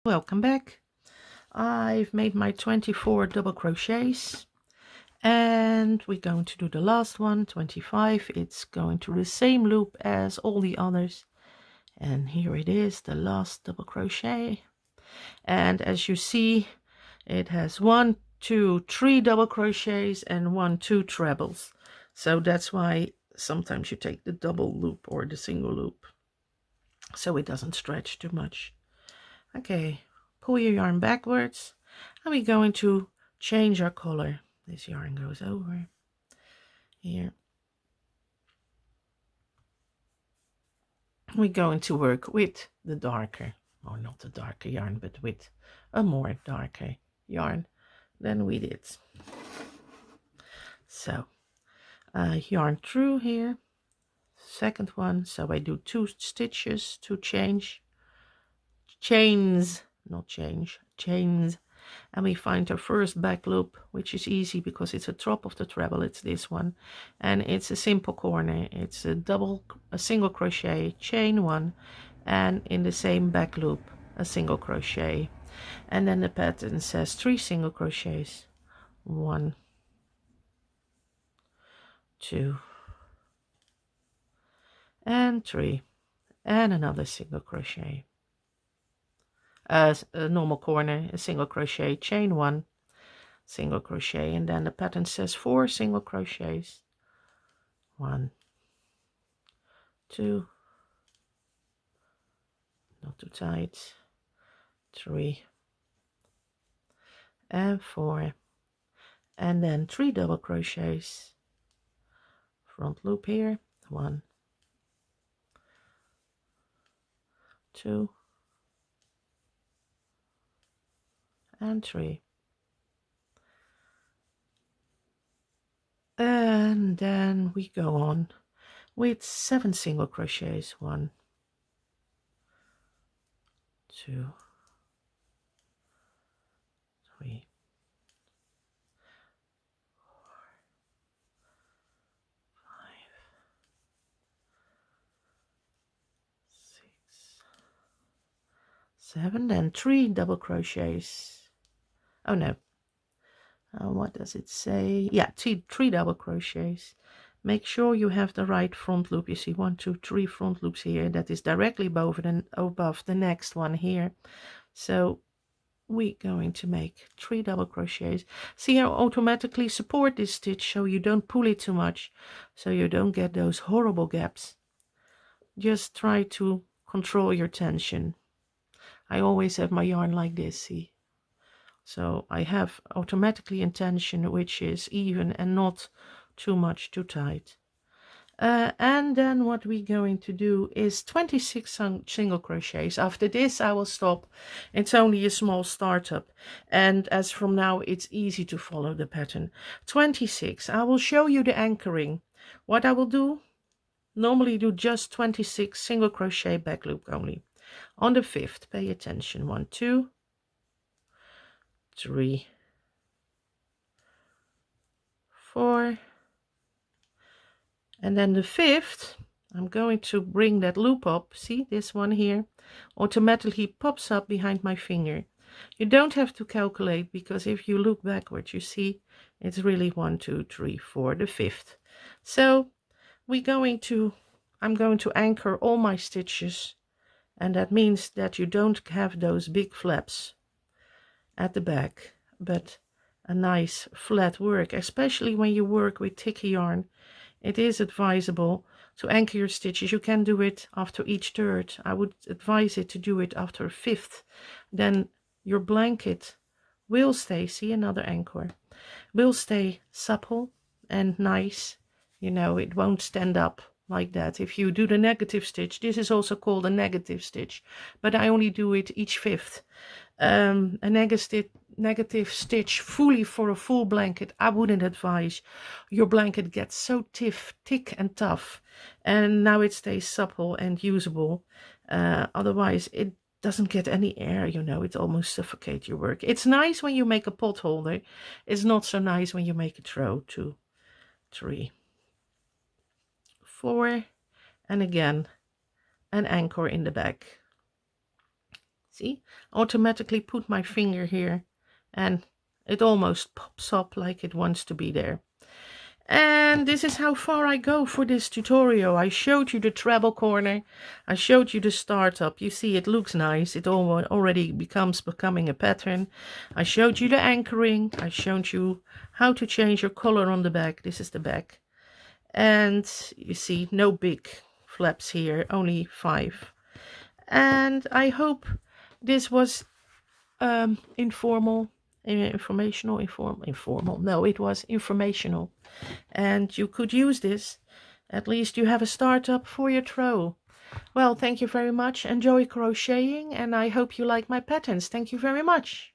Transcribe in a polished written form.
Welcome back. I've made my 24 double crochets and we're going to do the last one, 25. It's going through the same loop as all the others, and here it is, the last double crochet. And as you see, it has 1, 2, 3 double crochets and 1, 2 trebles, so that's why sometimes you take the double loop or the single loop so it doesn't stretch too much. Okay, pull your yarn backwards and we're going to change our color. This yarn goes over here. We're going to work with the darker, or not the darker yarn, but with a more darker yarn than we did. So yarn through here, second one, so I do 2 stitches to chains, and we find our first back loop, which is easy because it's a top of the treble. It's this one, and it's a simple corner. It's a single crochet, chain 1, and in the same back loop a single crochet, and then the pattern says 3 single crochets, 1, 2 and 3, and another single crochet, a normal corner, a single crochet, chain 1, single crochet, and then the pattern says 4 single crochets, 1, 2, not too tight, 3 and 4, and then 3 double crochets, front loop here, 1, 2 and 3, and then we go on with 7 single crochets, 1, 2, 3, 4, 5, 6, 7, then 3 double crochets. Oh no, what does it say? Yeah, 3 double crochets. Make sure you have the right front loop. You see 1, 2, 3 front loops here. That is directly above the next one here. So we're going to make 3 double crochets. See, I automatically support this stitch so you don't pull it too much, so you don't get those horrible gaps. Just try to control your tension. I always have my yarn like this, see. So I have automatically in tension, which is even and not too much too tight. And then what we're going to do is 26 single crochets. After this I will stop. It's only a small startup, and as from now it's easy to follow the pattern. 26. I will show you the anchoring. What I will do, normally do just 26 single crochet back loop only. On the 5th, pay attention. 1, 2, 3, 4, and then the 5th I'm going to bring that loop up. See, this one here automatically pops up behind my finger. You don't have to calculate, because if you look backwards you see it's really 1, 2, 3, 4, the 5th. So I'm going to anchor all my stitches, and that means that you don't have those big flaps at the back, but a nice flat work. Especially when you work with thick yarn, it is advisable to anchor your stitches. You can do it after each third. I would advise it to do it after a 5th. Then your blanket will stay, see, another anchor, will stay supple and nice. You know, it won't stand up like that. If you do the negative stitch, this is also called a negative stitch, but I only do it each 5th. A negative stitch fully for a full blanket, I wouldn't advise. Your blanket gets so thick and tough, and now it stays supple and usable. Otherwise it doesn't get any air, you know, it almost suffocates your work. It's nice when you make a pot holder. It's not so nice when you make a throw. 2, 3, 4, and again an anchor in the back. See, automatically put my finger here and it almost pops up like it wants to be there. And this is how far I go for this tutorial. I showed you the treble corner. I showed you the startup. You see, it looks nice. It already becoming a pattern. I showed you the anchoring. I showed you how to change your color on the back. This is the back. And you see, no big flaps here, only 5. And I hope this was informal. No, it was informational, and you could use this. At least you have a startup for your throw. Well, thank you very much. Enjoy crocheting, and I hope you like my patterns. Thank you very much.